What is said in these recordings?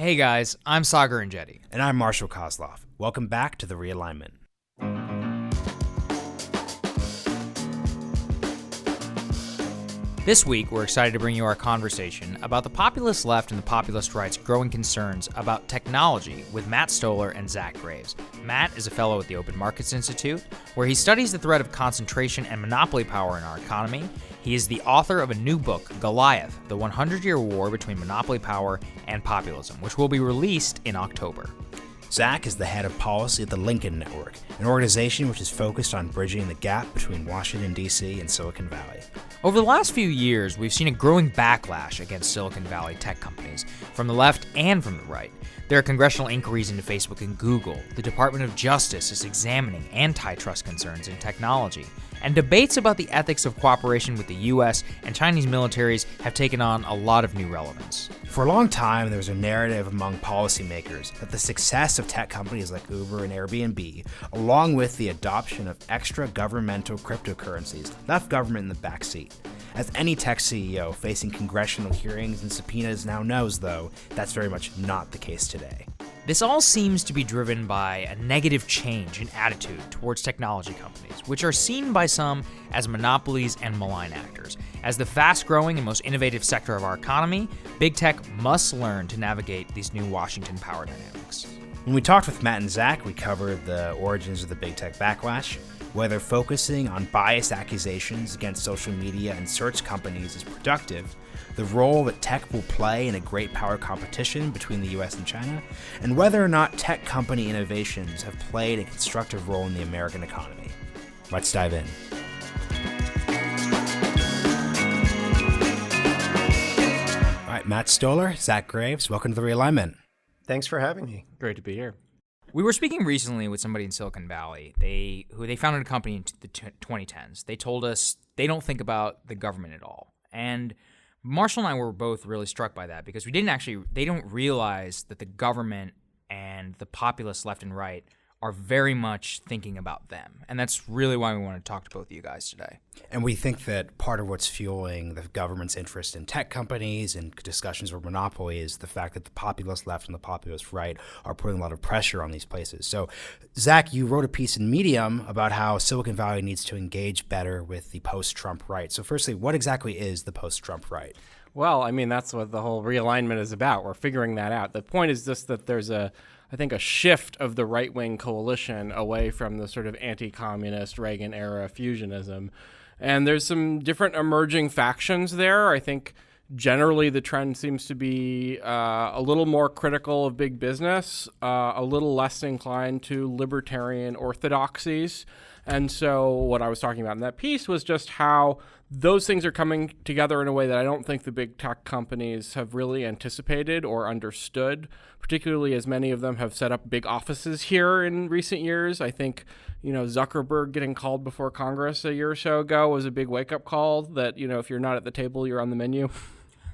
Hey guys, I'm Sagar Enjeti. And I'm Marshall Kozlov. Welcome back to the Realignment. This week, we're excited to bring you our conversation about the populist left and the populist right's growing concerns about technology with Matt Stoller and Zach Graves. Matt is a fellow at the Open Markets Institute, where he studies the threat of concentration and monopoly power in our economy. He is the author of a new book, Goliath, the 100-Year War Between Monopoly Power and Populism, which will be released in October. Zach is the head of policy at the Lincoln Network, an organization which is focused on bridging the gap between Washington, D.C. and Silicon Valley. Over the last few years, we've seen a growing backlash against Silicon Valley tech companies, from the left and from the right. There are congressional inquiries into Facebook and Google. The Department of Justice is examining antitrust concerns in technology. And debates about the ethics of cooperation with the U.S. and Chinese militaries have taken on a lot of new relevance. For a long time, there was a narrative among policymakers that the success of tech companies like Uber and Airbnb, along with the adoption of extra governmental cryptocurrencies, left government in the backseat. As any tech CEO facing congressional hearings and subpoenas now knows, though, that's very much not the case today. This all seems to be driven by a negative change in attitude towards technology companies, which are seen by some as monopolies and malign actors. As the fast-growing and most innovative sector of our economy, big tech must learn to navigate these new Washington power dynamics. When we talked with Matt and Zach, we covered the origins of the big tech backlash, whether focusing on biased accusations against social media and search companies is productive, the role that tech will play in a great power competition between the US and China, and whether or not tech company innovations have played a constructive role in the American economy. Let's dive in. All right, Matt Stoller, Zach Graves, welcome to the Realignment. Thanks for having me. Great to be here. We were speaking recently with somebody in Silicon Valley. They founded a company in the 2010s. They told us they don't think about the government at all. And Marshall and I were both really struck by that because they don't realize that the government and the populist left and right are very much thinking about them. And that's really why we want to talk to both of you guys today. And we think that part of what's fueling the government's interest in tech companies and discussions over monopoly is the fact that the populist left and the populist right are putting a lot of pressure on these places. So, Zach, you wrote a piece in Medium about how Silicon Valley needs to engage better with the post-Trump right. So firstly, what exactly is the post-Trump right? Well, I mean, that's what the whole realignment is about. We're figuring that out. The point is just that there's a shift of the right-wing coalition away from the sort of anti-communist Reagan-era fusionism. And there's some different emerging factions there. I think generally the trend seems to be a little more critical of big business, a little less inclined to libertarian orthodoxies. And so what I was talking about in that piece was just how those things are coming together in a way that I don't think the big tech companies have really anticipated or understood, particularly as many of them have set up big offices here in recent years. I think, Zuckerberg getting called before Congress a year or so ago was a big wake-up call that, if you're not at the table, you're on the menu.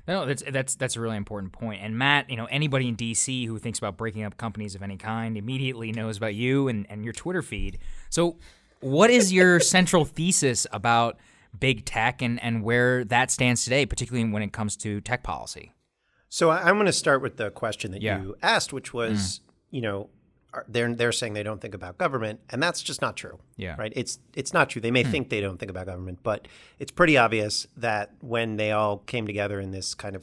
No, that's a really important point. And Matt, anybody in D.C. who thinks about breaking up companies of any kind immediately knows about you and your Twitter feed. So what is your central thesis about big tech and where that stands today, particularly when it comes to tech policy? So I'm going to start with the question that you asked, which was, they're saying they don't think about government, and that's just not true. Yeah. Right? It's not true. They may think they don't think about government, but it's pretty obvious that when they all came together in this kind of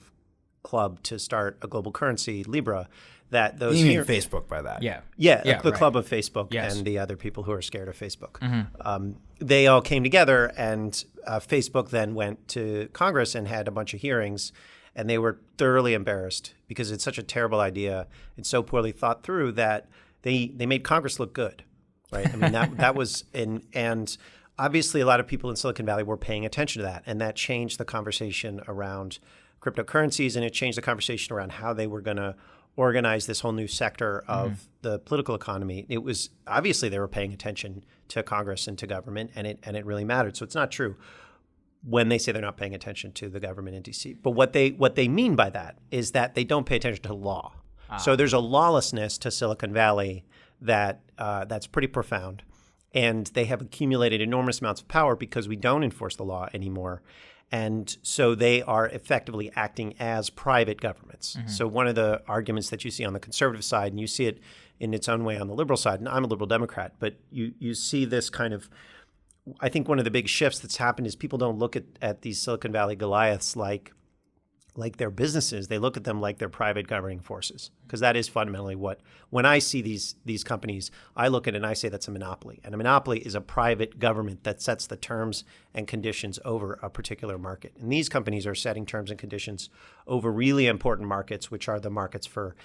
club to start a global currency, Libra, that those You mean Facebook by that? Yeah. The right. club of Facebook Yes. and the other people who are scared of Facebook. Mm-hmm. They all came together, and Facebook then went to Congress and had a bunch of hearings, and they were thoroughly embarrassed because it's such a terrible idea. It's so poorly thought through that they made Congress look good, right? I mean, that was and obviously a lot of people in Silicon Valley were paying attention to that, and that changed the conversation around cryptocurrencies, and it changed the conversation around how they were going to organize this whole new sector of the political economy. It was obviously they were paying attention to Congress and to government, and it really mattered. So it's not true when they say they're not paying attention to the government in D.C. But what they mean by that is that they don't pay attention to law. So there's a lawlessness to Silicon Valley that's pretty profound, and they have accumulated enormous amounts of power because we don't enforce the law anymore. And so they are effectively acting as private governments. So one of the arguments that you see on the conservative side, and you see it in its own way on the liberal side, and I'm a liberal Democrat, but you see this kind of, I think one of the big shifts that's happened is people don't look at these Silicon Valley Goliaths like their businesses. They look at them like they're private governing forces, because that is fundamentally when I see these companies, I look at it and I say that's a monopoly. And a monopoly is a private government that sets the terms and conditions over a particular market. And these companies are setting terms and conditions over really important markets, which are the markets for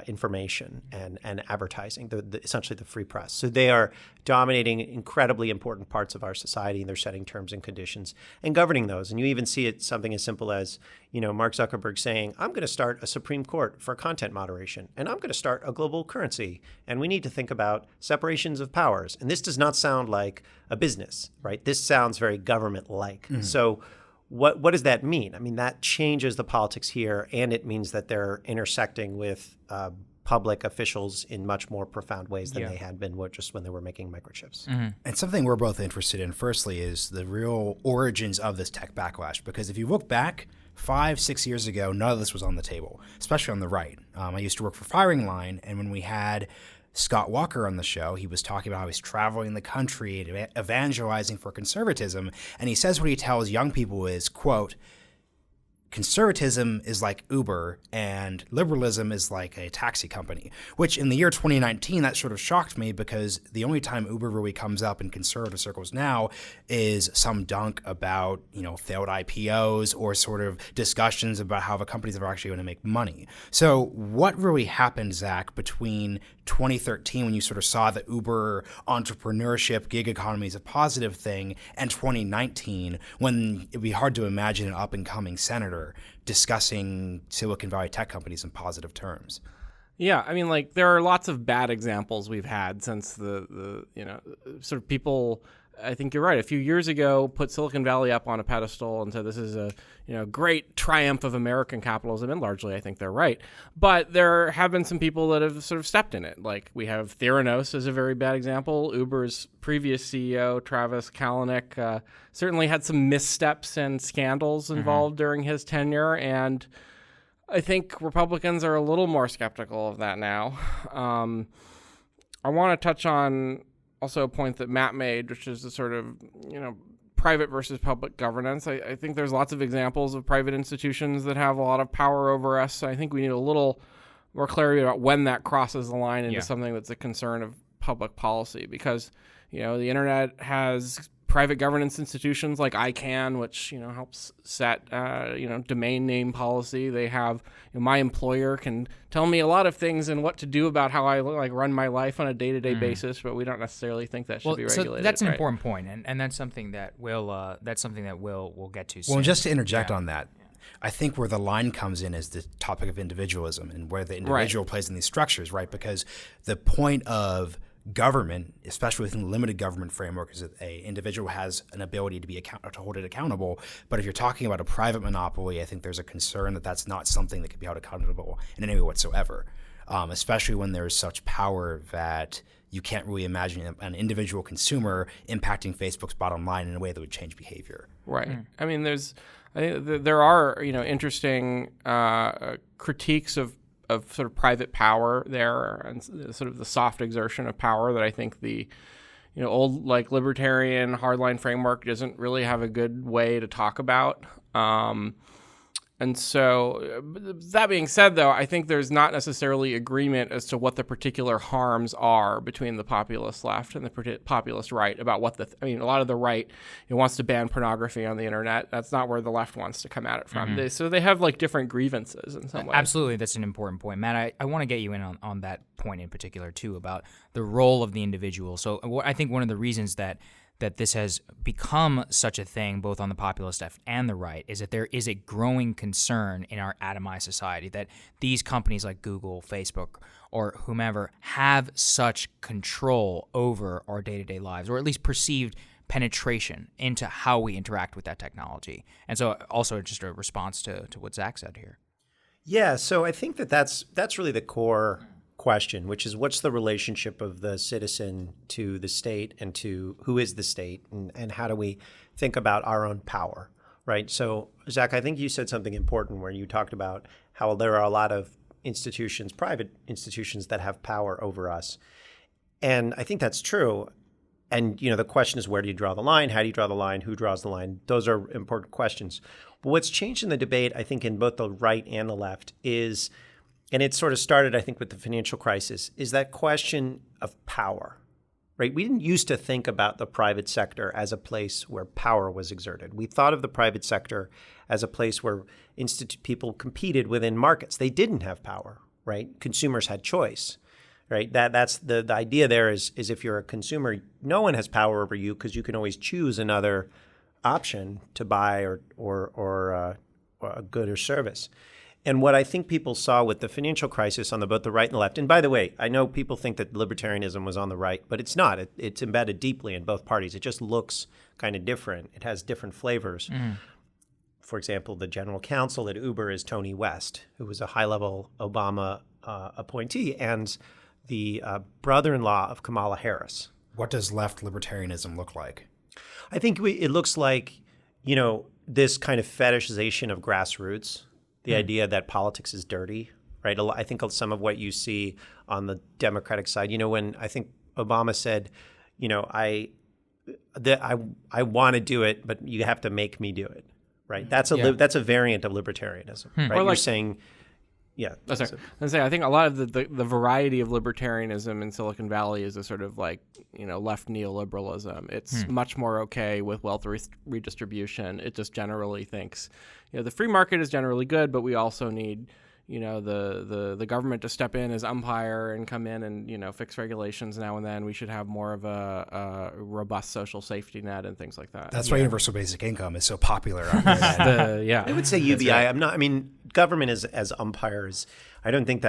information and advertising, essentially the free press. So they are dominating incredibly important parts of our society, and they're setting terms and conditions and governing those. And you even see it something as simple as, Mark Zuckerberg saying, I'm going to start a Supreme Court for content moderation, and I'm going to start a global currency, and we need to think about separations of powers. And this does not sound like a business, right? This sounds very government-like. So what does that mean? I mean, that changes the politics here, and it means that they're intersecting with public officials in much more profound ways than they had been just when they were making microchips. And something we're both interested in, firstly, is the real origins of this tech backlash. Because if you look back 5-6 years ago, none of this was on the table, especially on the right. I used to work for Firing Line, and when we had Scott Walker on the show, he was talking about how he's traveling the country and evangelizing for conservatism. And he says what he tells young people is, quote, conservatism is like Uber and liberalism is like a taxi company, which in the year 2019, that sort of shocked me, because the only time Uber really comes up in conservative circles now is some dunk about, failed IPOs or sort of discussions about how the companies are actually going to make money. So what really happened, Zach, between 2013, when you sort of saw the Uber entrepreneurship gig economy is a positive thing, and 2019, when it'd be hard to imagine an up-and-coming senator discussing Silicon Valley tech companies in positive terms? Yeah, I mean, there are lots of bad examples we've had since the sort of people. I think you're right. A few years ago, put Silicon Valley up on a pedestal and said this is a great triumph of American capitalism, and largely I think they're right. But there have been some people that have sort of stepped in it. Like we have Theranos as a very bad example. Uber's previous CEO, Travis Kalanick, certainly had some missteps and scandals involved during his tenure, and I think Republicans are a little more skeptical of that now. I want to touch on also a point that Matt made, which is the sort of, private versus public governance. I think there's lots of examples of private institutions that have a lot of power over us. So I think we need a little more clarity about when that crosses the line into something that's a concern of public policy, because, the internet has private governance institutions like ICANN, which, helps set, domain name policy. They have, my employer can tell me a lot of things and what to do about how I run my life on a day-to-day basis, but we don't necessarily think that should be regulated. So that's an important point, and that's something that we'll get to soon. Well, just to interject on that, I think where the line comes in is the topic of individualism and where the individual plays in these structures, right? Because the point of government, especially within the limited government framework, is that an individual has an ability to to hold it accountable. But if you're talking about a private monopoly, I think there's a concern that that's not something that can be held accountable in any way whatsoever, especially when there's such power that you can't really imagine an individual consumer impacting Facebook's bottom line in a way that would change behavior. Right. I mean, there are interesting critiques of sort of private power there, and sort of the soft exertion of power that I think the old libertarian hardline framework doesn't really have a good way to talk about. And so that being said, though, I think there's not necessarily agreement as to what the particular harms are between the populist left and the populist right about what a lot of the right wants to ban pornography on the internet. That's not where the left wants to come at it from. So they have different grievances in some ways. Absolutely. That's an important point. Matt, I want to get you in on that point in particular, too, about the role of the individual. So I think one of the reasons that this has become such a thing, both on the populist left and the right, is that there is a growing concern in our atomized society that these companies like Google, Facebook, or whomever have such control over our day-to-day lives, or at least perceived penetration into how we interact with that technology. And so also just a response to what Zach said here. Yeah, so I think that's really the core question, which is what's the relationship of the citizen to the state and to who is the state, and how do we think about our own power, right? So, Zach, I think you said something important where you talked about how there are a lot of institutions, private institutions, that have power over us. And I think that's true. And, the question is, where do you draw the line? How do you draw the line? Who draws the line? Those are important questions. But what's changed in the debate, I think, in both the right and the left is, and it sort of started, I think, with the financial crisis, is that question of power, right? We didn't used to think about the private sector as a place where power was exerted. We thought of the private sector as a place where people competed within markets. They didn't have power, right? Consumers had choice. Right, that's the idea there is if you're a consumer, no one has power over you because you can always choose another option to buy or a good or service. And what I think people saw with the financial crisis on both the right and the left, and by the way, I know people think that libertarianism was on the right, but it's not. It's embedded deeply in both parties. It just looks kind of different. It has different flavors. For example, the general counsel at Uber is Tony West, who was a high-level Obama appointee, and the brother-in-law of Kamala Harris. What does left libertarianism look like? I think it looks like, this kind of fetishization of grassroots, the idea that politics is dirty, right? I think some of what you see on the Democratic side, when I think Obama said, I want to do it, but you have to make me do it, right? That's a variant of libertarianism, right? You're saying... Yeah. I think a lot of the variety of libertarianism in Silicon Valley is a sort of like, left neoliberalism. It's much more okay with wealth redistribution. It just generally thinks, the free market is generally good, but we also need, the government to step in as umpire and come in and, fix regulations now and then. We should have more of a robust social safety net and things like that. That's why universal basic income is so popular out there. I would say UBI. Right. Government as umpires, I don't think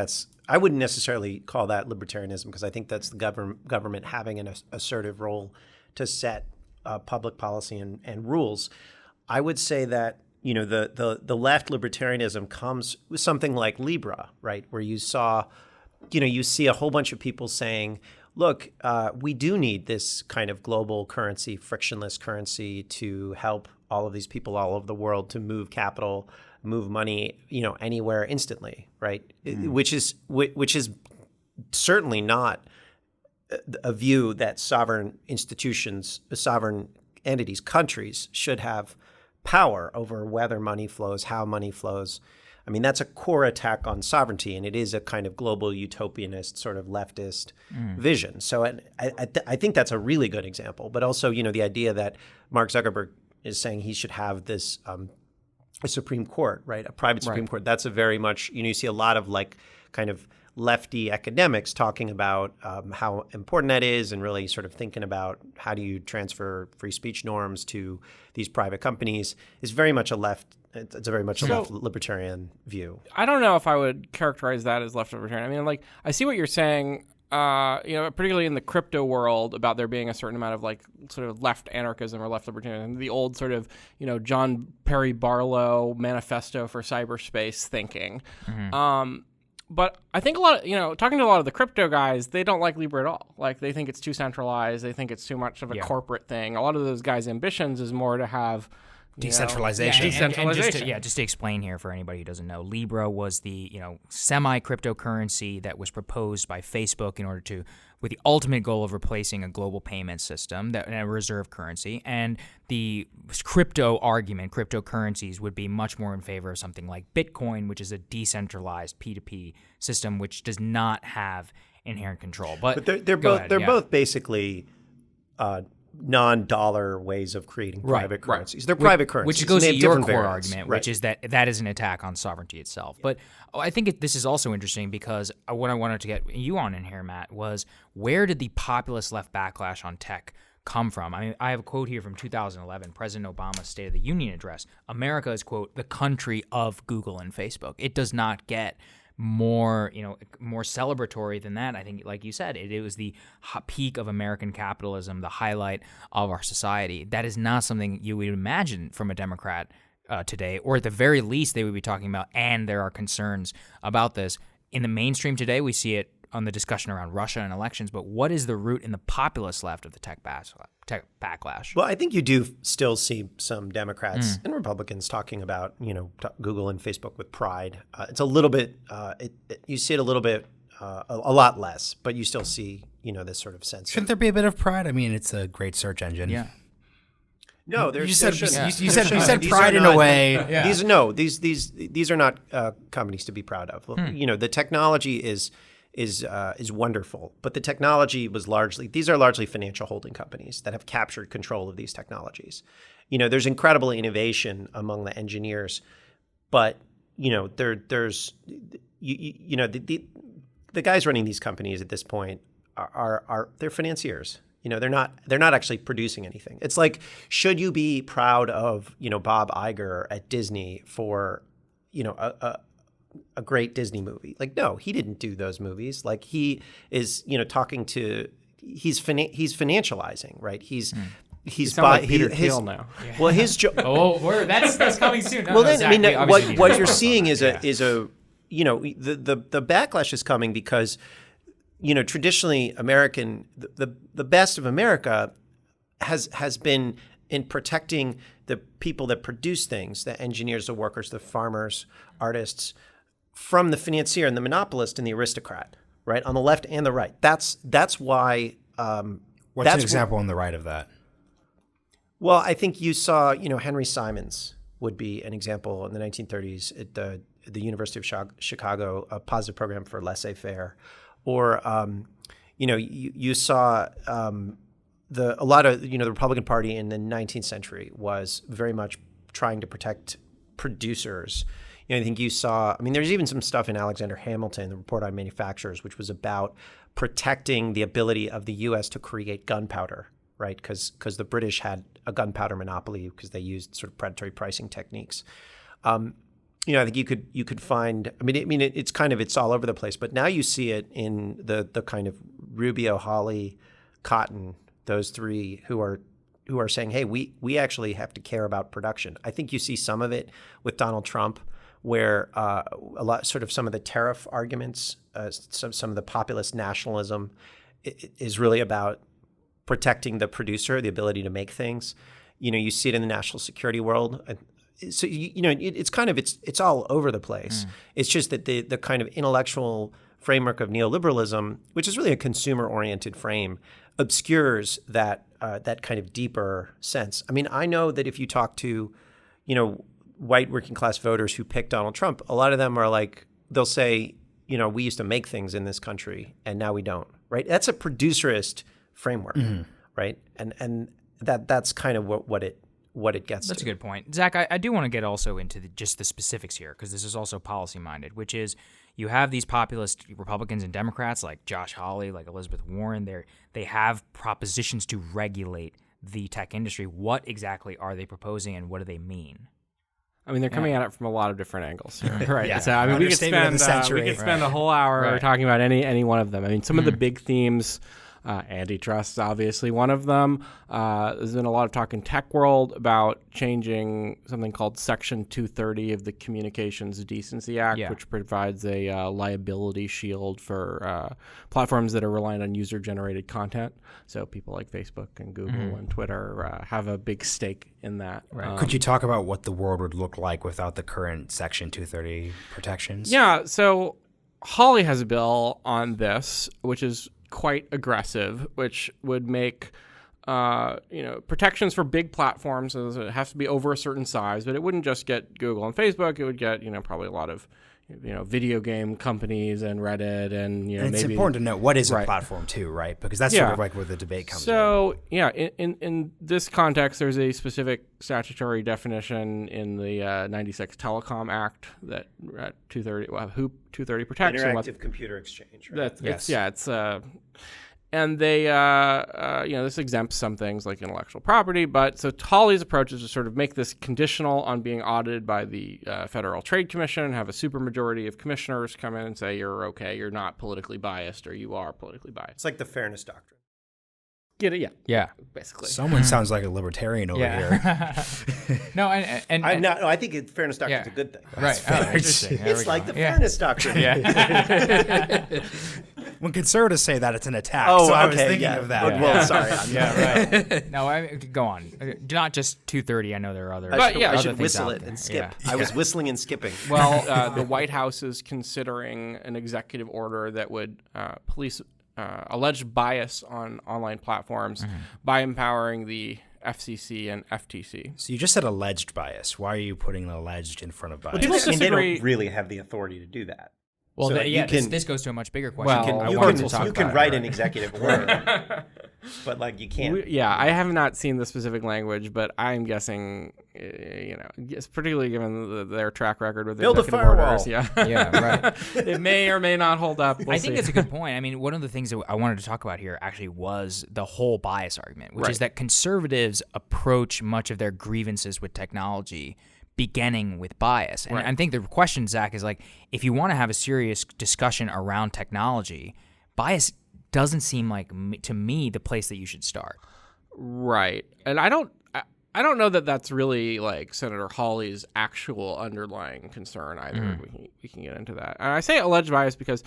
I wouldn't necessarily call that libertarianism because I think that's the government having an assertive role to set public policy and rules. I would say that, the left libertarianism comes with something like Libra, right? Where you see a whole bunch of people saying, look, we do need this kind of global currency, frictionless currency to help all of these people all over the world to move capital, move money, anywhere instantly, right? Which is certainly not a view that sovereign institutions, sovereign entities, countries should have power over whether money flows, how money flows. That's a core attack on sovereignty, and it is a kind of global utopianist sort of leftist vision. So I think that's a really good example. But also, the idea that Mark Zuckerberg is saying he should have this a Supreme Court, right? A private Supreme Court. That's a very much, you see a lot of kind of lefty academics talking about how important that is and really sort of thinking about how do you transfer free speech norms to these private companies is very much a left libertarian view. I don't know if I would characterize that as left libertarian. I see what you're saying, particularly in the crypto world about there being a certain amount of sort of left anarchism or left libertarianism, the old sort of, John Perry Barlow manifesto for cyberspace thinking. But I think talking to a lot of the crypto guys, they don't like Libra at all. They think it's too centralized. They think it's too much of a corporate thing. A lot of those guys' ambitions is more to have decentralization. And just to explain here for anybody who doesn't know, Libra was the semi-cryptocurrency that was proposed by Facebook in order with the ultimate goal of replacing a global payment system and a reserve currency. And the cryptocurrencies would be much more in favor of something like Bitcoin, which is a decentralized P2P system, which does not have inherent control. But they're both basically non-dollar ways of creating private currencies. They're private currencies. Which goes to your core argument, which is that is an attack on sovereignty itself. But I think this is also interesting because what I wanted to get you on in here, Matt, was where did the populist left backlash on tech come from? I have a quote here from 2011, President Obama's State of the Union address. America is, quote, the country of Google and Facebook. It does not get more celebratory than that. I think, like you said, it was the peak of American capitalism, the highlight of our society. That is not something you would imagine from a Democrat today, or at the very least, they would be talking about, and there are concerns about this. In the mainstream today, we see it on the discussion around Russia and elections, but what is the root in the populist left of the tech backlash? Well, I think you do still see some Democrats and Republicans talking about, Google and Facebook with pride. It's a little bit, you see it a little bit, a lot less, but you still see, this sort of sense. Shouldn't there be a bit of pride? I mean, it's a great search engine. Yeah. No, you said pride in a way. Yeah. These are not companies to be proud of. The technology is wonderful, but the technology these are largely financial holding companies that have captured control of these technologies. There's incredible innovation among the engineers, but there's the guys running these companies at this point they're financiers. They're not actually producing anything. It's like, should you be proud of, Bob Iger at Disney for, a great Disney movie? Like, no, he didn't do those movies. Like, he is, he's financializing, right? He's like Peter Thiel now. Yeah. Well, his job. That's coming soon. What you're seeing is the backlash is coming because, traditionally the best of America has been in protecting the people that produce things, the engineers, the workers, the farmers, artists, from the financier and the monopolist and the aristocrat, right? On the left and the right. That's why. What's an example on the right of that? Well, I think you saw, Henry Simons would be an example in the 1930s at the University of Chicago, a positive program for laissez-faire. Or, you saw a lot of, the Republican Party in the 19th century was very much trying to protect producers. I think you saw, there's even some stuff in Alexander Hamilton, the Report on Manufacturers, which was about protecting the ability of the U.S. to create gunpowder, right? Because the British had a gunpowder monopoly because they used sort of predatory pricing techniques. I think you could find. It's all over the place. But now you see it in the kind of Rubio, Hawley, Cotton, those three who are saying, hey, we actually have to care about production. I think you see some of it with Donald Trump, where some of the tariff arguments, some of the populist nationalism is really about protecting the producer, the ability to make things. You see it in the national security world. So it's all over the place. It's just that the kind of intellectual framework of neoliberalism, which is really a consumer-oriented frame, obscures that kind of deeper sense. I know that if you talk to, white working class voters who picked Donald Trump, a lot of them are like, they'll say, we used to make things in this country and now we don't, right? That's a producerist framework, right? And that's kind of what it gets That's to. a good point. Zach, I do want to get also into just the specifics here, because this is also policy-minded, which is you have these populist Republicans and Democrats like Josh Hawley, like Elizabeth Warren. They have propositions to regulate the tech industry. What exactly are they proposing, and what do they mean? They're coming at it from a lot of different angles, right? Yeah. So, we could spend a whole hour talking about any one of them. Some of the big themes. Antitrust is obviously one of them. There's been a lot of talk in tech world about changing something called Section 230 of the Communications Decency Act, which provides a liability shield for platforms that are reliant on user-generated content. So people like Facebook and Google and Twitter have a big stake in that. Right. Could you talk about what the world would look like without the current Section 230 protections? Yeah, so Hawley has a bill on this, which is quite aggressive, which would make protections for big platforms. So it has to be over a certain size, but it wouldn't just get Google and Facebook. It would get probably a lot of video game companies and Reddit and and it's important to know what is a platform too, right? Because that's sort of like where the debate comes in. So in this context, there's a specific statutory definition in the 96 Telecom Act that at 230 protects interactive computer exchange, right? And they, this exempts some things like intellectual property. But so Hawley's approach is to sort of make this conditional on being audited by the Federal Trade Commission, have a supermajority of commissioners come in and say, you're okay, you're not politically biased, or you are politically biased. It's like the fairness doctrine. Get it? Yeah. Basically. Someone sounds like a libertarian over here. No, I think fairness doctrine is a good thing. Right. Oh, interesting. It's like the fairness doctrine. Yeah. When conservatives say that, it's an attack. Oh, so I okay, was thinking yeah. of that. Well, sorry. Right. No, go on. Not just 230. I know there are other. I other should things whistle out it there. and skip. Yeah. I was whistling and skipping. Well, the White House is considering an executive order that would police alleged bias on online platforms by empowering the FCC and FTC. So you just said alleged bias. Why are you putting alleged in front of bias? people they disagree- don't really have the authority to do that. Well, So this goes to a much bigger question. Well, You can write an executive order, but like you can't. I have not seen the specific language, but I'm guessing, particularly given their track record with Build a executive firewall. orders, Yeah, right. it may or may not hold up. We'll I think see. that's a good point. I mean, one of the things that I wanted to talk about here actually was the whole bias argument, which is that conservatives approach much of their grievances with technology beginning with bias. And I think the question, Zach, is like, if you want to have a serious discussion around technology, bias doesn't seem like, to me, the place that you should start. Right. And I don't know that that's really like Senator Hawley's actual underlying concern either. We can get into that. And I say alleged bias because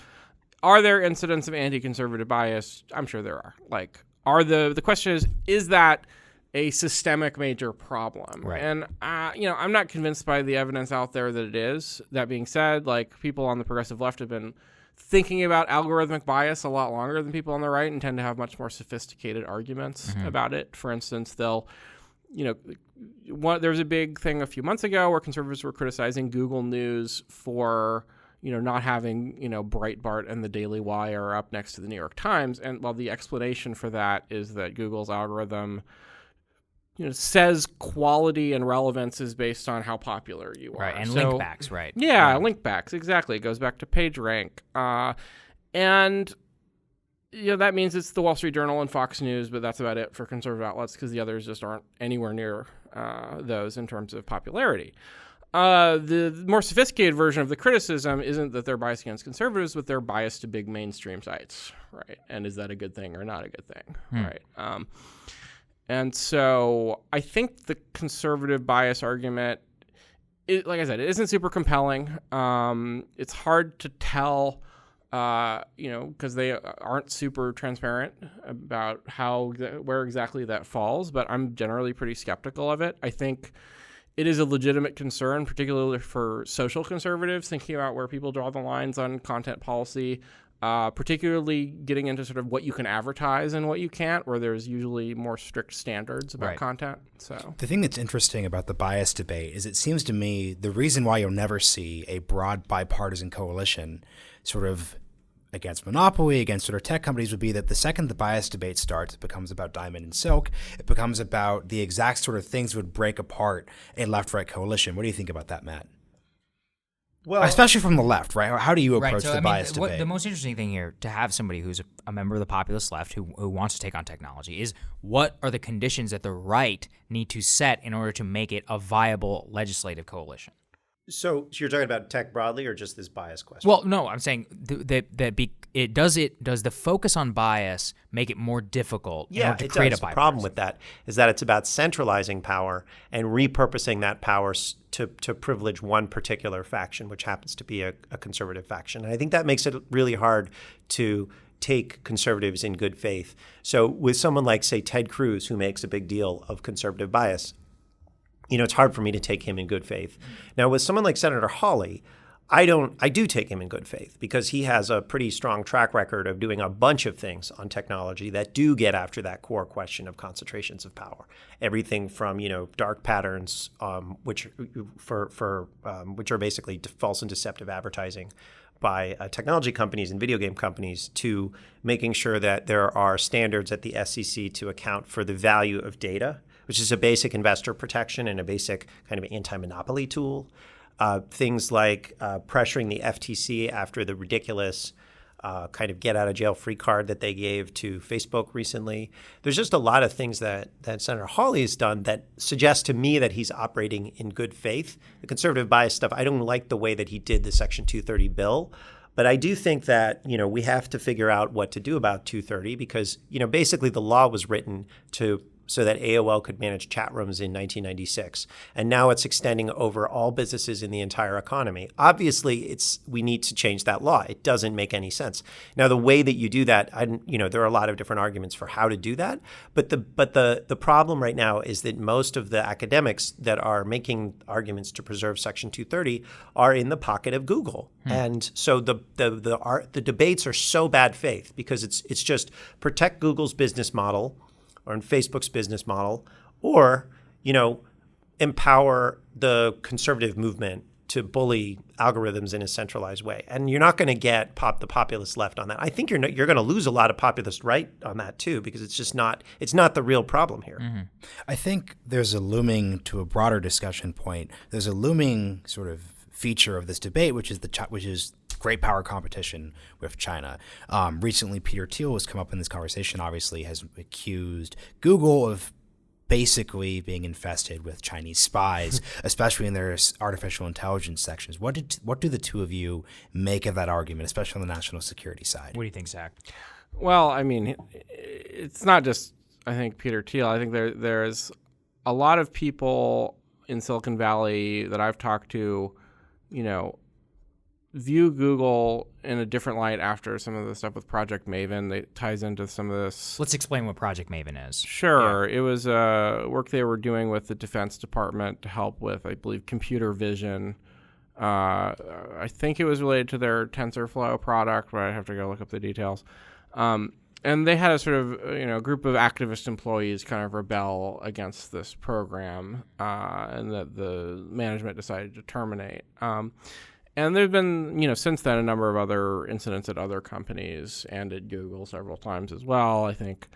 are there incidents of anti-conservative bias? I'm sure there are. Like, the question is that a systemic major problem? Right. And, I'm not convinced by the evidence out there that it is. That being said, like, people on the progressive left have been thinking about algorithmic bias a lot longer than people on the right and tend to have much more sophisticated arguments about it. For instance, there was a big thing a few months ago where conservatives were criticizing Google News for not having, Breitbart and the Daily Wire up next to the New York Times. And the explanation for that is that Google's algorithm says quality and relevance is based on how popular you are. Right, and link backs, right. Yeah, link backs, exactly. It goes back to PageRank. And that means it's the Wall Street Journal and Fox News, but that's about it for conservative outlets because the others just aren't anywhere near those in terms of popularity. The more sophisticated version of the criticism isn't that they're biased against conservatives, but they're biased to big mainstream sites, right? And is that a good thing or not a good thing, right? And so I think the conservative bias argument, like I said, it isn't super compelling. It's hard to tell, because they aren't super transparent about where exactly that falls. But I'm generally pretty skeptical of it. I think it is a legitimate concern, particularly for social conservatives, thinking about where people draw the lines on content policy. Particularly getting into sort of what you can advertise and what you can't, where there's usually more strict standards about content. So the thing that's interesting about the bias debate is it seems to me the reason why you'll never see a broad bipartisan coalition sort of against monopoly, against sort of tech companies would be that the second the bias debate starts, it becomes about diamond and silk. It becomes about the exact sort of things that would break apart a left-right coalition. What do you think about that, Matt? Well, especially from the left, right? How do you approach the bias debate? The most interesting thing here, to have somebody who's a member of the populist left who wants to take on technology, is what are the conditions that the right need to set in order to make it a viable legislative coalition? So you're talking about tech broadly or just this bias question? Well, no, I'm saying does the focus on bias make it more difficult in order to create a bipartisan? The problem with that is that it's about centralizing power and repurposing that power to privilege one particular faction, which happens to be a conservative faction. And I think that makes it really hard to take conservatives in good faith. So with someone like, say, Ted Cruz, who makes a big deal of conservative bias, it's hard for me to take him in good faith. Now, with someone like Senator Hawley, I do take him in good faith because he has a pretty strong track record of doing a bunch of things on technology that do get after that core question of concentrations of power. Everything from, dark patterns, which are basically false and deceptive advertising by technology companies and video game companies, to making sure that there are standards at the SEC to account for the value of data, which is a basic investor protection and a basic kind of anti-monopoly tool. Things like pressuring the FTC after the ridiculous kind of get-out-of-jail-free card that they gave to Facebook recently. There's just a lot of things that Senator Hawley has done that suggest to me that he's operating in good faith. The conservative bias stuff, I don't like the way that he did the Section 230 bill. But I do think that, we have to figure out what to do about 230 because, basically the law was written to so that AOL could manage chat rooms in 1996. And now it's extending over all businesses in the entire economy. Obviously, we need to change that law. It doesn't make any sense. Now, the way that you do that, there are a lot of different arguments for how to do that. But the problem right now is that most of the academics that are making arguments to preserve Section 230 are in the pocket of Google. And so the debates are so bad faith because it's just protect Google's business model or in Facebook's business model, or, empower the conservative movement to bully algorithms in a centralized way. And you're not going to get the populist left on that. I think you're going to lose a lot of populist right on that too, because it's not the real problem here. Mm-hmm. I think there's a looming, to a broader discussion point, there's a looming sort of feature of this debate, which is great power competition with China. Recently, Peter Thiel has come up in this conversation, obviously has accused Google of basically being infested with Chinese spies, especially in their artificial intelligence sections. What do the two of you make of that argument, especially on the national security side? What do you think, Zach? Well, I mean, it's not just, I think, Peter Thiel. I think there's a lot of people in Silicon Valley that I've talked to, view Google in a different light after some of the stuff with Project Maven that ties into some of this. Let's explain what Project Maven is. Sure. Yeah. It was work they were doing with the Defense Department to help with, I believe, computer vision. I think it was related to their TensorFlow product, but I'd have to go look up the details. And they had a sort of, group of activist employees kind of rebel against this program, and that the management decided to terminate. And there have been, since then, a number of other incidents at other companies and at Google several times as well. I think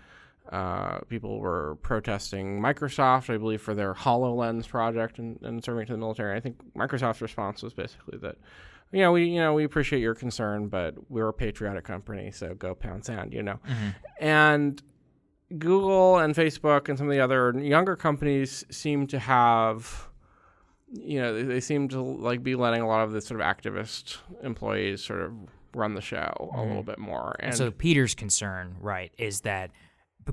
people were protesting Microsoft, I believe, for their HoloLens project and serving it to the military. I think Microsoft's response was basically that, we appreciate your concern, but we're a patriotic company, so go pound sand, Mm-hmm. And Google and Facebook and some of the other younger companies seem to have, they seem to be letting a lot of the sort of activist employees sort of run the show a little bit more. And so Peter's concern, right, is that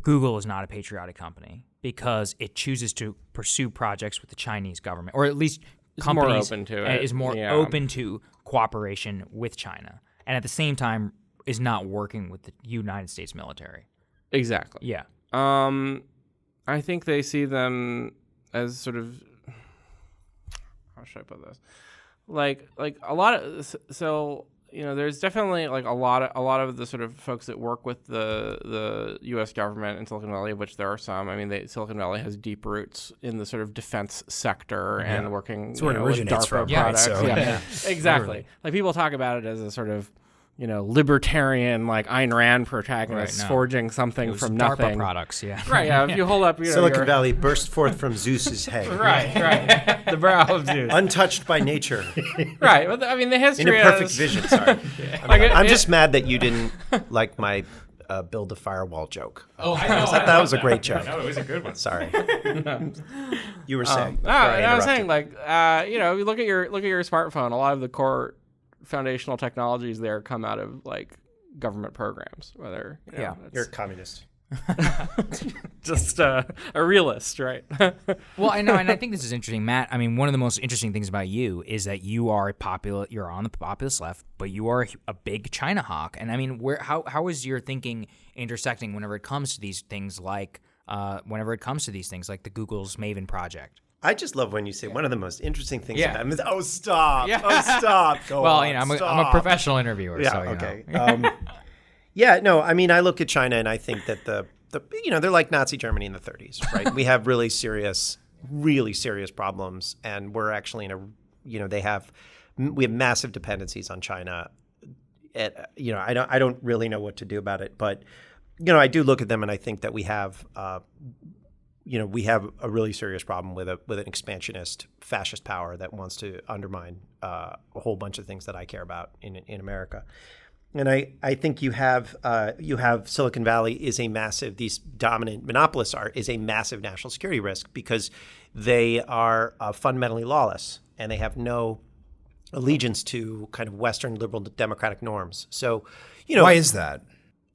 Google is not a patriotic company because it chooses to pursue projects with the Chinese government, or at least companies is more open to cooperation with China, and at the same time is not working with the United States military. Exactly. Yeah. I think they see them as sort of, how should I put this? Like a lot of, so there's definitely like a lot of the sort of folks that work with the U.S. government in Silicon Valley, of which there are some. I mean, Silicon Valley has deep roots in the sort of defense sector and working with DARPA products. Yeah, exactly. Like people talk about it as a sort of libertarian, like Ayn Rand protagonists forging something from nothing. DARPA products, yeah. Right, yeah. If you hold up, Silicon Valley burst forth from Zeus's hay. Right. The brow of Zeus. Untouched by nature. Right. Well, I mean, the history in a perfect vision, sorry. I'm just mad that you didn't like my build a firewall joke. Oh, I know. That was a great joke. No, it was a good one. Sorry. You were saying. I was saying, if you look at your smartphone, a lot of the core foundational technologies there come out of government programs, whether you're a communist. Just a realist, right? Well, I know, and I think this is interesting, Matt. I mean, one of the most interesting things about you is that you are you're on the populist left, but you are a big China hawk. And I mean, how is your thinking intersecting whenever it comes to these things like the Google's Maven project? I just love when you say one of the most interesting things about him is, oh, stop. Yeah. Oh, stop. Go on. I'm a professional interviewer. Yeah, so, okay. I mean, I look at China and I think that they're like Nazi Germany in the 30s, right? We have really serious problems, and we're actually we have massive dependencies on China. I don't really know what to do about it, but I do look at them and I think that we have we have a really serious problem with an expansionist fascist power that wants to undermine a whole bunch of things that I care about in America. And I think you have Silicon Valley is a massive, these dominant monopolists is a massive national security risk because they are fundamentally lawless and they have no allegiance to kind of Western liberal democratic norms. So, why is that?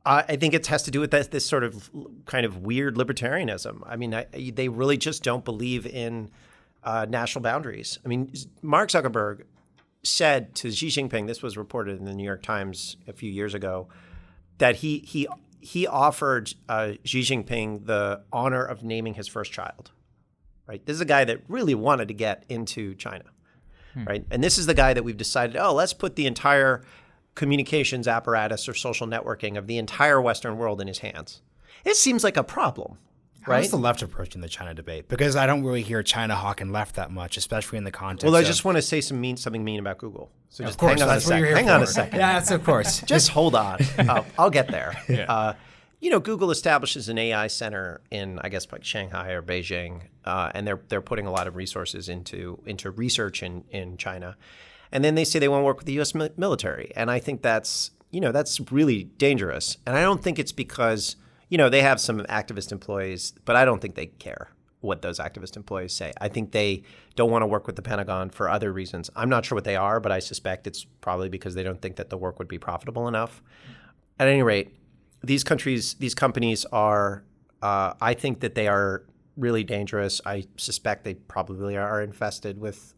I think it has to do with this sort of kind of weird libertarianism. I mean, they really just don't believe in national boundaries. I mean, Mark Zuckerberg said to Xi Jinping, this was reported in the New York Times a few years ago, that he offered Xi Jinping the honor of naming his first child. Right? This is a guy that really wanted to get into China. Right? And this is the guy that we've decided, let's put the entire communications apparatus or social networking of the entire Western world in his hands. It seems like a problem. Right? How's the left approaching the China debate? Because I don't really hear China hawking left that much, especially in the context Well, I just want to say something mean about Google. So just of course, hang on a second. Hang on a second. Yeah, that's of course. Just hold on. I'll get there. Yeah. Google establishes an AI center in, I guess, like Shanghai or Beijing, and they're putting a lot of resources into research in China. And then they say they want to work with the U.S. military. And I think that's really dangerous. And I don't think it's because, they have some activist employees, but I don't think they care what those activist employees say. I think they don't want to work with the Pentagon for other reasons. I'm not sure what they are, but I suspect it's probably because they don't think that the work would be profitable enough. At any rate, these companies are, I think that they are really dangerous. I suspect they probably are infested with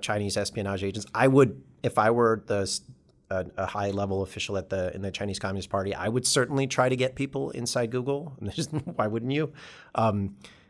Chinese espionage agents. I would, if I were a high-level official in the Chinese Communist Party, I would certainly try to get people inside Google. Why wouldn't you?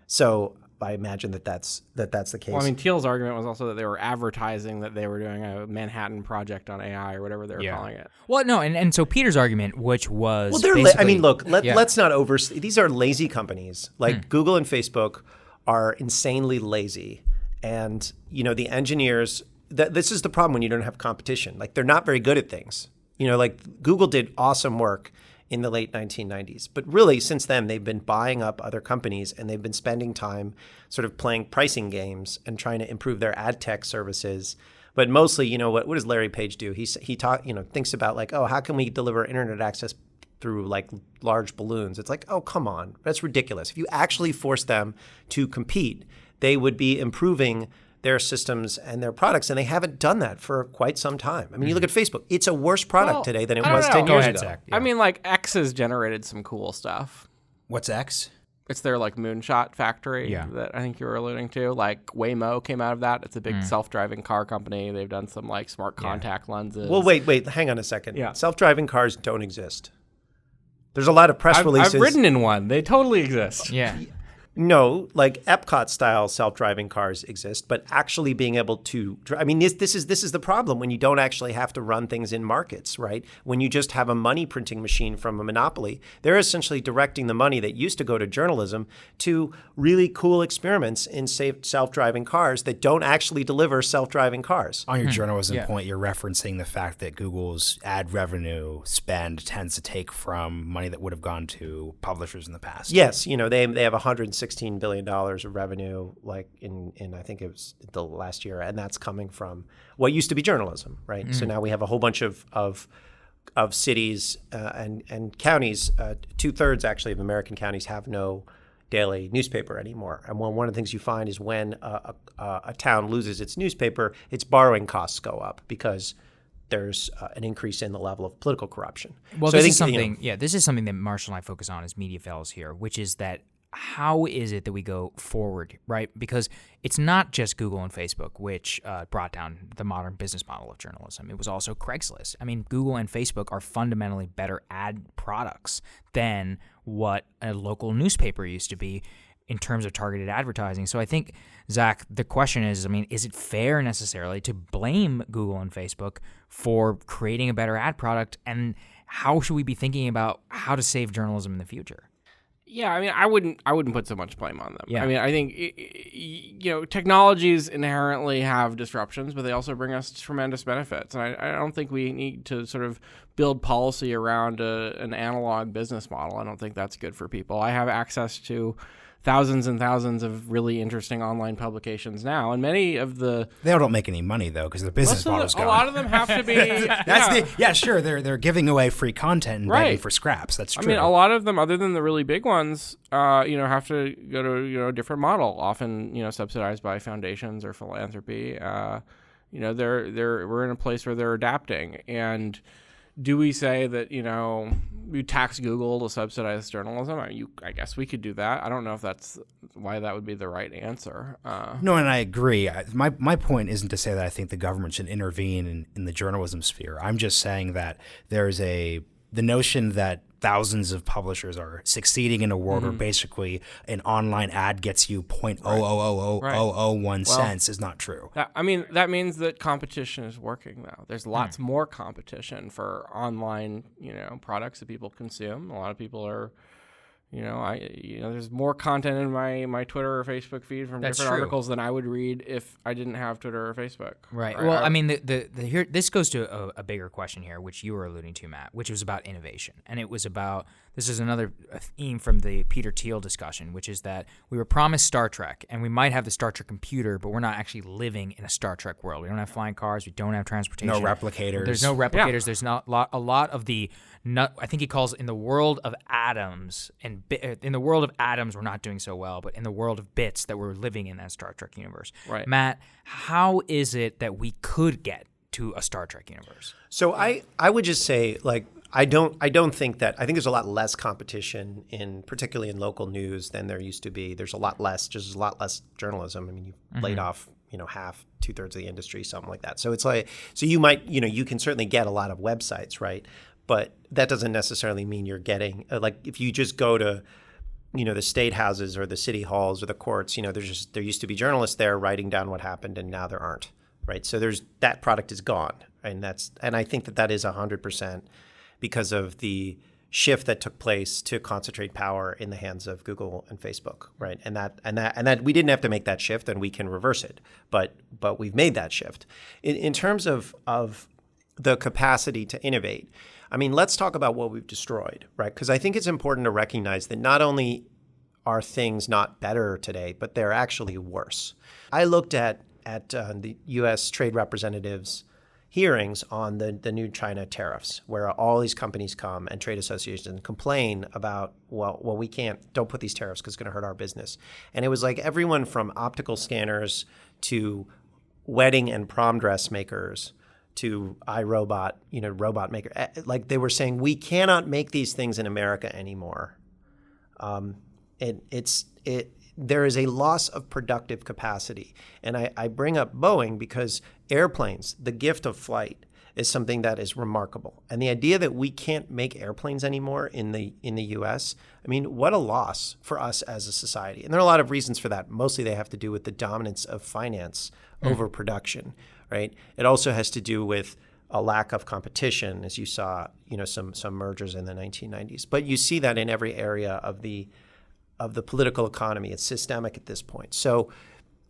So I imagine that's the case. Well, I mean, Thiel's argument was also that they were advertising that they were doing a Manhattan Project on AI or whatever they were calling it. Well, no, and so Peter's argument, which was let's not overstate. These are lazy companies. Like Google and Facebook are insanely lazy. And, the engineers, this is the problem when you don't have competition. Like, they're not very good at things. Like Google did awesome work in the late 1990s. But really, since then, they've been buying up other companies and they've been spending time sort of playing pricing games and trying to improve their ad tech services. But mostly, what does Larry Page do? He thinks about like, how can we deliver internet access through like large balloons? It's like, come on, that's ridiculous. If you actually force them to compete, they would be improving their systems and their products, and they haven't done that for quite some time. I mean, you look at Facebook; it's a worse product today than it was 10 years ago. Zach. I mean, like X has generated some cool stuff. What's X? It's their like moonshot factory that I think you were alluding to. Like Waymo came out of that. It's a big self-driving car company. They've done some like smart contact lenses. Well, wait, hang on a second. Yeah. Self-driving cars don't exist. There's a lot of press releases. I've ridden in one. They totally exist. Yeah. No, like Epcot-style self-driving cars exist, but actually being able to – I mean, this is the problem when you don't actually have to run things in markets, right? When you just have a money-printing machine from a monopoly, they're essentially directing the money that used to go to journalism to really cool experiments in self-driving cars that don't actually deliver self-driving cars. On your journalism point, you're referencing the fact that Google's ad revenue spend tends to take from money that would have gone to publishers in the past. Yes, they have $116 billion of revenue, like in I think it was the last year, and that's coming from what used to be journalism, right? Mm-hmm. So now we have a whole bunch of cities and counties. 2/3 actually of American counties have no daily newspaper anymore. And one of the things you find is when a town loses its newspaper, its borrowing costs go up because there's an increase in the level of political corruption. Well, so this is something. This is something that Marshall and I focus on as media fellows here, which is that. How is it that we go forward, right? Because it's not just Google and Facebook, which brought down the modern business model of journalism. It was also Craigslist. I mean, Google and Facebook are fundamentally better ad products than what a local newspaper used to be in terms of targeted advertising. So I think, Zach, the question is, is it fair necessarily to blame Google and Facebook for creating a better ad product? And how should we be thinking about how to save journalism in the future? Yeah, I mean, I wouldn't put so much blame on them. Yeah. I mean, I think technologies inherently have disruptions, but they also bring us tremendous benefits. And I don't think we need to sort of build policy around an analog business model. I don't think that's good for people. I have access to thousands and thousands of really interesting online publications now, and many of the they all don't make any money though because the business model's gone. A lot of them have to be. Sure, they're giving away free content and begging for scraps. That's true. I mean, a lot of them, other than the really big ones, have to go to a different model, often subsidized by foundations or philanthropy. We're in a place where they're adapting, and do we say that, you tax Google to subsidize journalism? I guess we could do that. I don't know if that's why that would be the right answer. No, and I agree. My point isn't to say that I think the government should intervene in the journalism sphere. I'm just saying that there's the notion that thousands of publishers are succeeding in a world where basically an online ad gets you 0.00001 cents is not true. That means that competition is working, though. There's lots more competition for online, products that people consume. A lot of people are, there's more content in my Twitter or Facebook feed from different articles than I would read if I didn't have Twitter or Facebook. Right. Well, here this goes to a bigger question here, which you were alluding to, Matt, which was about innovation, and it was about this is another theme from the Peter Thiel discussion, which is that we were promised Star Trek, and we might have the Star Trek computer, but we're not actually living in a Star Trek world. We don't have flying cars. We don't have transportation. No replicators. There's no replicators. Yeah. There's not a lot of the. I think he calls in the world of atoms, and in the world of atoms we're not doing so well, but in the world of bits that we're living in that Star Trek universe. Right. Matt, how is it that we could get to a Star Trek universe? So I would just say, I don't think that. I think there's a lot less competition particularly in local news than there used to be. There's a lot less journalism. I mean, you've laid off, half, 2/3 of the industry, something like that. So it's so you might, you can certainly get a lot of websites, right? But that doesn't necessarily mean you're getting, if you just go to, the state houses or the city halls or the courts, there used to be journalists there writing down what happened, and now there aren't, right? So that product is gone, and I think that is 100% because of the shift that took place to concentrate power in the hands of Google and Facebook, right? And that we didn't have to make that shift, and we can reverse it, but we've made that shift. In terms of the capacity to innovate, let's talk about what we've destroyed, right? Because I think it's important to recognize that not only are things not better today, but they're actually worse. I looked at the U.S. trade representatives' hearings on the new China tariffs, where all these companies come and trade associations complain about, well, don't put these tariffs because it's going to hurt our business. And it was like everyone from optical scanners to wedding and prom dress makers to iRobot, robot maker. They were saying, we cannot make these things in America anymore. There is a loss of productive capacity. And I bring up Boeing because airplanes, the gift of flight, is something that is remarkable. And the idea that we can't make airplanes anymore in the U.S., what a loss for us as a society. And there are a lot of reasons for that. Mostly they have to do with the dominance of finance over production, right? It also has to do with a lack of competition, as you saw, some mergers in the 1990s. But you see that in every area of the political economy. It's systemic at this point. So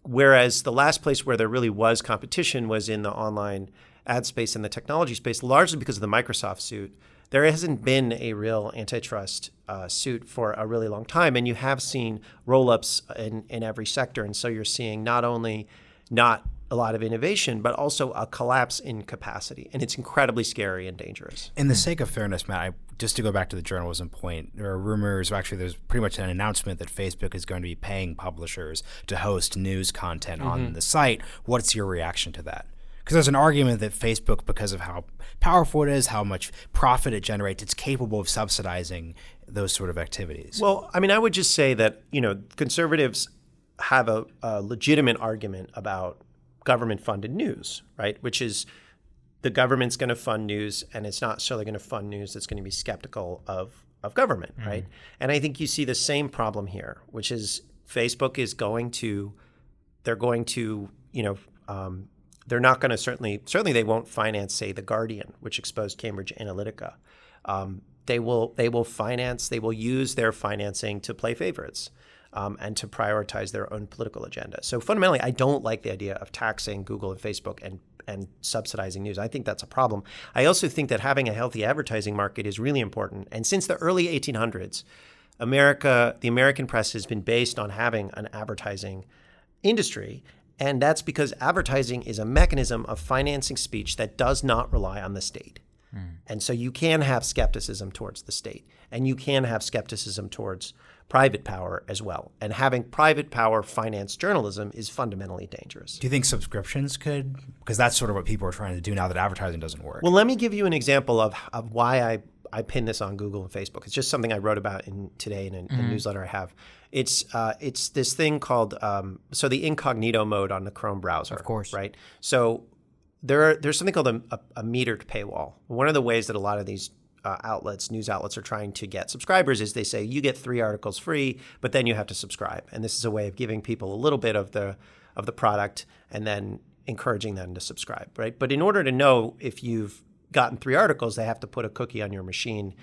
whereas the last place where there really was competition was in the online ad space and the technology space, largely because of the Microsoft suit, there hasn't been a real antitrust suit for a really long time. And you have seen roll-ups in every sector. And so you're seeing not only not a lot of innovation, but also a collapse in capacity. And it's incredibly scary and dangerous. In the sake of fairness, Matt, just to go back to the journalism point, there are rumors, actually there's pretty much an announcement that Facebook is going to be paying publishers to host news content on the site. What's your reaction to that? Because there's an argument that Facebook, because of how powerful it is, how much profit it generates, it's capable of subsidizing those sort of activities. Well, I would just say that, conservatives have a legitimate argument about government-funded news, right? Which is the government's going to fund news, and it's not necessarily going to fund news that's going to be skeptical of government, right? And I think you see the same problem here, which is Facebook is they're not going to certainly they won't finance, say, The Guardian, which exposed Cambridge Analytica. They will use their financing to play favorites. And to prioritize their own political agenda. So fundamentally, I don't like the idea of taxing Google and Facebook and subsidizing news. I think that's a problem. I also think that having a healthy advertising market is really important. And since the early 1800s, the American press has been based on having an advertising industry. And that's because advertising is a mechanism of financing speech that does not rely on the state. And so you can have skepticism towards the state, and you can have skepticism towards private power as well. And having private power finance journalism is fundamentally dangerous. Do you think subscriptions could? Because that's sort of what people are trying to do now that advertising doesn't work. Well, let me give you an example of why I pin this on Google and Facebook. It's just something I wrote about today in a newsletter I have. It's this thing called the incognito mode on the Chrome browser. Of course. Right? So there's something called a metered paywall. One of the ways that a lot of these news outlets are trying to get subscribers is they say you get 3 articles free, but then you have to subscribe. And this is a way of giving people a little bit of the product and then encouraging them to subscribe, right? But in order to know if you've gotten 3 articles, they have to put a cookie on your machine.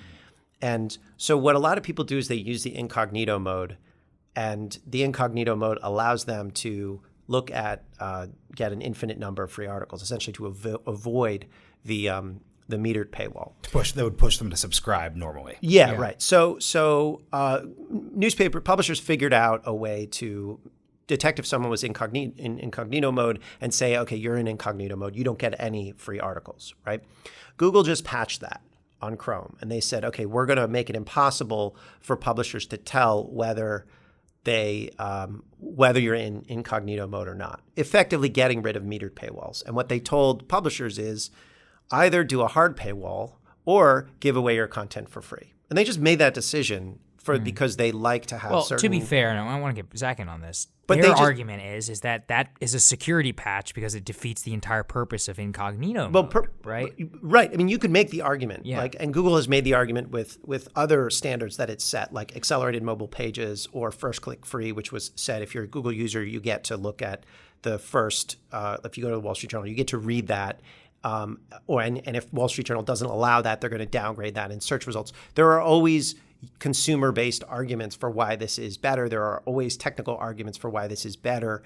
And so what a lot of people do is they use the incognito mode, and the incognito mode allows them to look at get an infinite number of free articles, essentially to avoid the metered paywall. That would push them to subscribe normally. Yeah. Right. So newspaper publishers figured out a way to detect if someone was in incognito mode and say, okay, you're in incognito mode. You don't get any free articles, right? Google just patched that on Chrome, and they said, okay, we're going to make it impossible for publishers to tell whether you're in incognito mode or not, effectively getting rid of metered paywalls. And what they told publishers is either do a hard paywall or give away your content for free. And they just made that decision because they like to have certain... Well, to be fair, and I want to get Zach in on this, but their argument is that is a security patch because it defeats the entire purpose of incognito mode, right? Right. I mean, you could make the argument, Yeah. and Google has made the argument with other standards that it's set, like accelerated mobile pages or first click free, which was said if you're a Google user, you get to look at the first, if you go to the Wall Street Journal, you get to read that. And if Wall Street Journal doesn't allow that, they're going to downgrade that in search results. There are always consumer-based arguments for why this is better. There are always technical arguments for why this is better.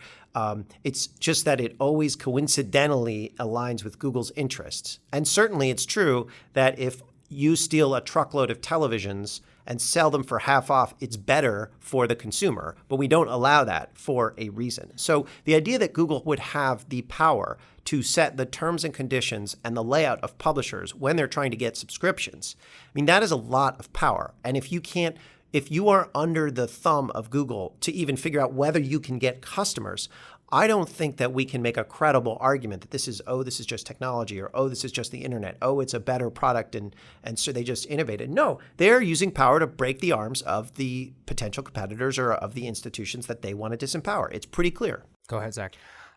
It's just that it always coincidentally aligns with Google's interests. And certainly it's true that if you steal a truckload of televisions and sell them for half off, it's better for the consumer. But we don't allow that for a reason. So the idea that Google would have the power to set the terms and conditions and the layout of publishers when they're trying to get subscriptions, I mean, that is a lot of power. And if you are under the thumb of Google to even figure out whether you can get customers, I don't think that we can make a credible argument that this is just technology, or, this is just the internet. It's a better product, and so they just innovated. No, they're using power to break the arms of the potential competitors or of the institutions that they want to disempower. It's pretty clear. Go ahead, Zach.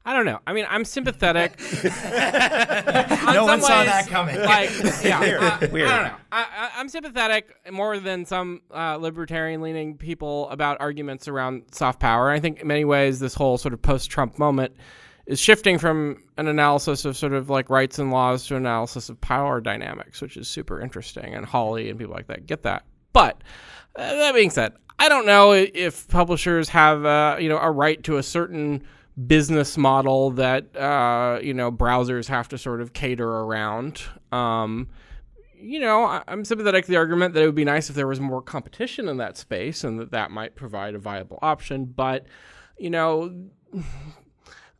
I don't know. I mean, I'm sympathetic. No one saw that coming. Weird. Weird. I don't know. I'm sympathetic more than some libertarian-leaning people about arguments around soft power. I think in many ways this whole sort of post-Trump moment is shifting from an analysis of sort of like rights and laws to an analysis of power dynamics, which is super interesting. And Hawley and people like that get that. But that being said, I don't know if publishers have a right to a certain business model that browsers have to sort of cater around. I'm sympathetic to the argument that it would be nice if there was more competition in that space and that might provide a viable option. But,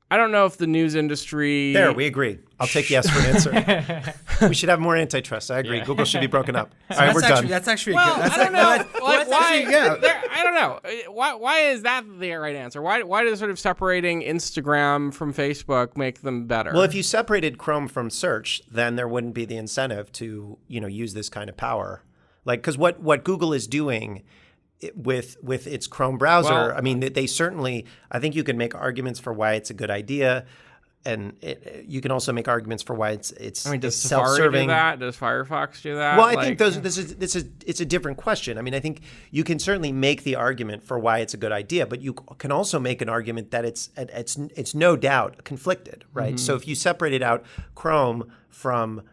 I don't know if the news industry... There, we agree. I'll take yes for an answer. We should have more antitrust. I agree. Yeah. Google should be broken up. All right, we're done. That's actually well, good. I don't know. I don't know. Why is that the right answer? Why does sort of separating Instagram from Facebook make them better? Well, if you separated Chrome from search, then there wouldn't be the incentive to use this kind of power. Like, because what Google is doing with its Chrome browser, I mean, they certainly, I think you can make arguments for why it's a good idea. And you can also make arguments for why it's does self-serving. Safari do that? Does Firefox do that? Well, I think it's a different question. I mean, I think you can certainly make the argument for why it's a good idea, but you can also make an argument that it's no doubt conflicted, right? Mm-hmm. So if you separated out Chrome from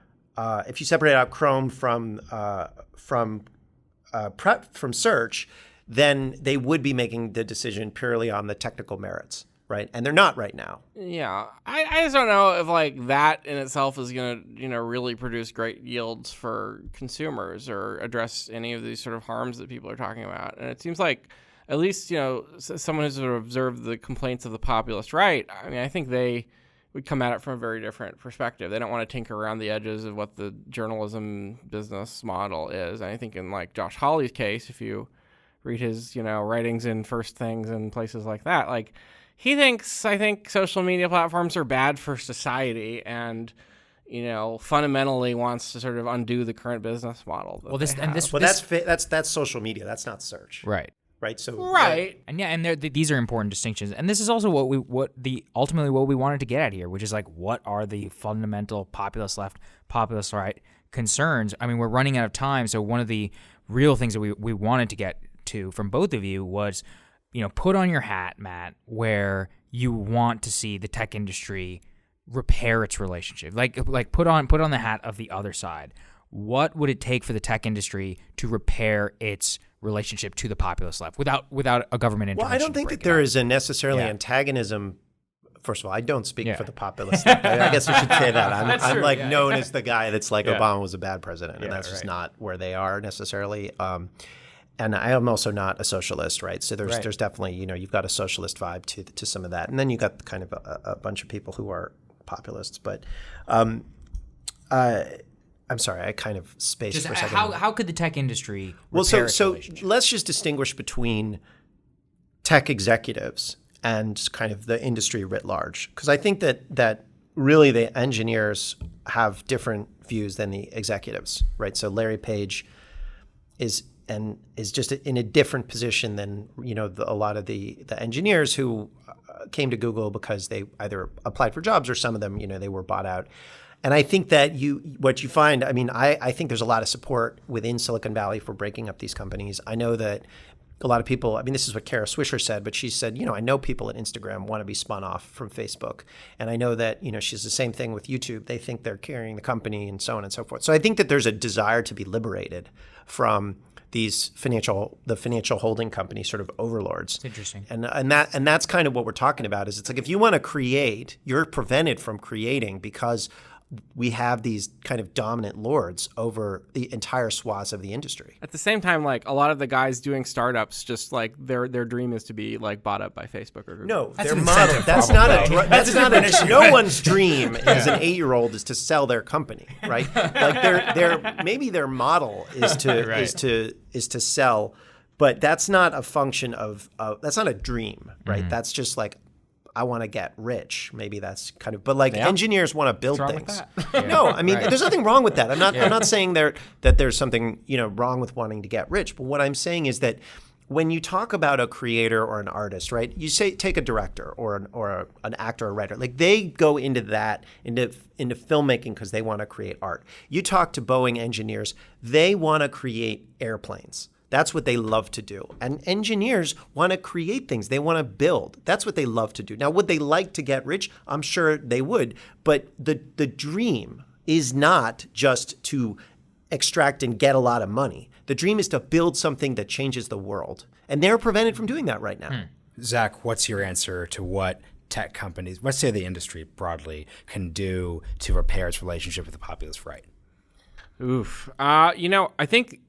search, then they would be making the decision purely on the technical merits. Right. And they're not right now. Yeah. I just don't know if like that in itself is going to, really produce great yields for consumers or address any of these sort of harms that people are talking about. And it seems like at least, someone who's sort of observed the complaints of the populist right, I mean, I think they would come at it from a very different perspective. They don't want to tinker around the edges of what the journalism business model is. And I think in like Josh Hawley's case, if you read his, writings in First Things and places like that, like he thinks, I think social media platforms are bad for society and, fundamentally wants to sort of undo the current business model. That's social media. That's not search. Right. Right. So right. And these are important distinctions. And this is also ultimately what we wanted to get at here, which is like, what are the fundamental populist left, populist right concerns? I mean, we're running out of time. So one of the real things that we wanted to get to from both of you was, put on your hat, Matt, where you want to see the tech industry repair its relationship. Like put on the hat of the other side. What would it take for the tech industry to repair its relationship to the populist left without a government intervention? Well, I don't think that there is a necessarily antagonism. First of all, I don't speak for the populist left. I guess we should say that. I'm known as the guy that's like Obama was a bad president, and that's just not where they are necessarily. And I am also not a socialist, right? So there's definitely, you've got a socialist vibe to some of that. And then you got kind of a bunch of people who are populists. But I'm sorry, I kind of spaced for a second. How could the tech industry repair its relationship? Let's just distinguish between tech executives and kind of the industry writ large. Because I think that really the engineers have different views than the executives, right? So Larry Page is just in a different position than a lot of the engineers who came to Google because they either applied for jobs or some of them they were bought out. And I think that what you find, I think there's a lot of support within Silicon Valley for breaking up these companies. I know that a lot of people, this is what Kara Swisher said, but she said, I know people at Instagram want to be spun off from Facebook. And I know that, she's the same thing with YouTube. They think they're carrying the company and so on and so forth. So I think that there's a desire to be liberated from these the financial holding company sort of overlords. It's interesting. And that's kind of what we're talking about is it's like if you want to create, you're prevented from creating because we have these kind of dominant lords over the entire swaths of the industry. At the same time, like a lot of the guys doing startups, just like their dream is to be like bought up by Facebook or Google. No, their model. That's not a. No one's dream as an 8-year-old is to sell their company, right? Like maybe their model is to sell, but that's not a function of that's not a dream, right? Mm-hmm. That's just like, I want to get rich. Maybe that's kind of, but engineers want to build things. No, there's nothing wrong with that. I'm not saying that there's something wrong with wanting to get rich. But what I'm saying is that when you talk about a creator or an artist, right? You say take a director or an actor or writer. Like they go into filmmaking because they want to create art. You talk to Boeing engineers, they want to create airplanes. That's what they love to do. And engineers want to create things. They want to build. That's what they love to do. Now, would they like to get rich? I'm sure they would. But the dream is not just to extract and get a lot of money. The dream is to build something that changes the world. And they're prevented from doing that right now. Zach, what's your answer to what tech companies, let's say the industry broadly, can do to repair its relationship with the populist right? Oof. I think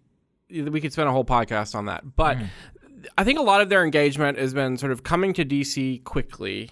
we could spend a whole podcast on that. But I think a lot of their engagement has been sort of coming to DC quickly.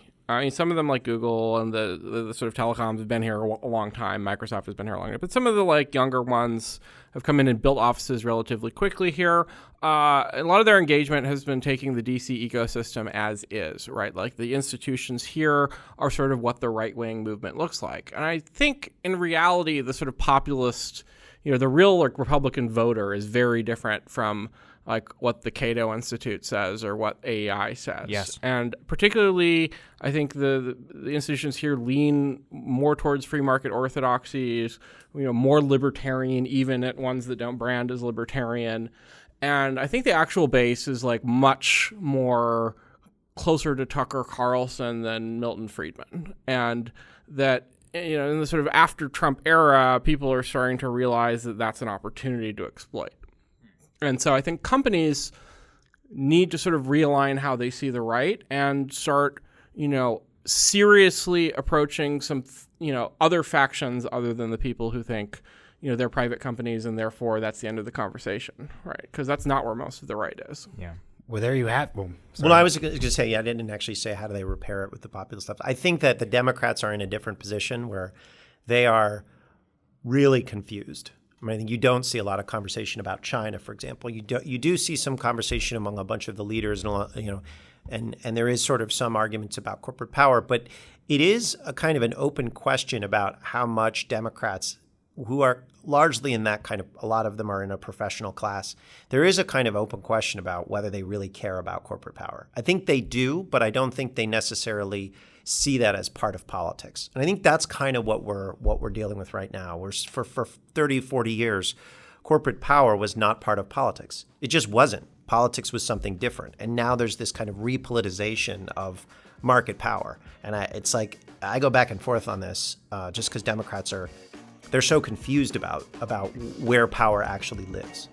Some of them like Google and the sort of telecoms have been here a long time. Microsoft has been here a long time. But some of the younger ones have come in and built offices relatively quickly here. A lot of their engagement has been taking the DC ecosystem as is, right? Like the institutions here are sort of what the right-wing movement looks like. And I think in reality, the sort of populist, the real Republican voter is very different from what the Cato Institute says or what AEI says. Yes. And particularly, I think the institutions here lean more towards free market orthodoxies, more libertarian, even at ones that don't brand as libertarian. And I think the actual base is much more closer to Tucker Carlson than Milton Friedman. And that, in the sort of after Trump era, people are starting to realize that that's an opportunity to exploit. And so I think companies need to sort of realign how they see the right and start, seriously approaching some, other factions other than the people who think, they're private companies and therefore that's the end of the conversation, right? Because that's not where most of the right is. Yeah. Well, there you have. Well, I was going to say, I didn't actually say how do they repair it with the populist left. I think that the Democrats are in a different position where they are really confused. I mean, I think you don't see a lot of conversation about China, for example. You do see some conversation among a bunch of the leaders, and there is sort of some arguments about corporate power, but it is a kind of an open question about how much Democrats, who are largely in that kind of, a lot of them are in a professional class. There is a kind of open question about whether they really care about corporate power. I think they do, but I don't think they necessarily see that as part of politics. And I think that's kind of what we're dealing with right now. For 30, 40 years, corporate power was not part of politics. It just wasn't. Politics was something different. And now there's this kind of repoliticization of market power. And it's like, I go back and forth on this just because Democrats they're so confused about where power actually lives.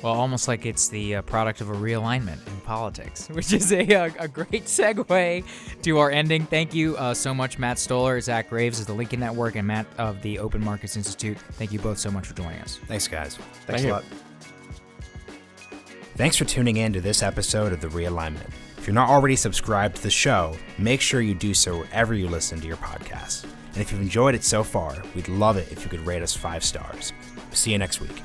Well, almost like it's the product of a realignment in politics, which is a great segue to our ending. Thank you so much, Matt Stoller, Zach Graves of the Lincoln Network, and Matt of the Open Markets Institute. Thank you both so much for joining us. Thanks, guys. Thanks a lot. Thanks for tuning in to this episode of The Realignment. If you're not already subscribed to the show, make sure you do so wherever you listen to your podcasts. And if you've enjoyed it so far, we'd love it if you could rate us 5 stars. See you next week.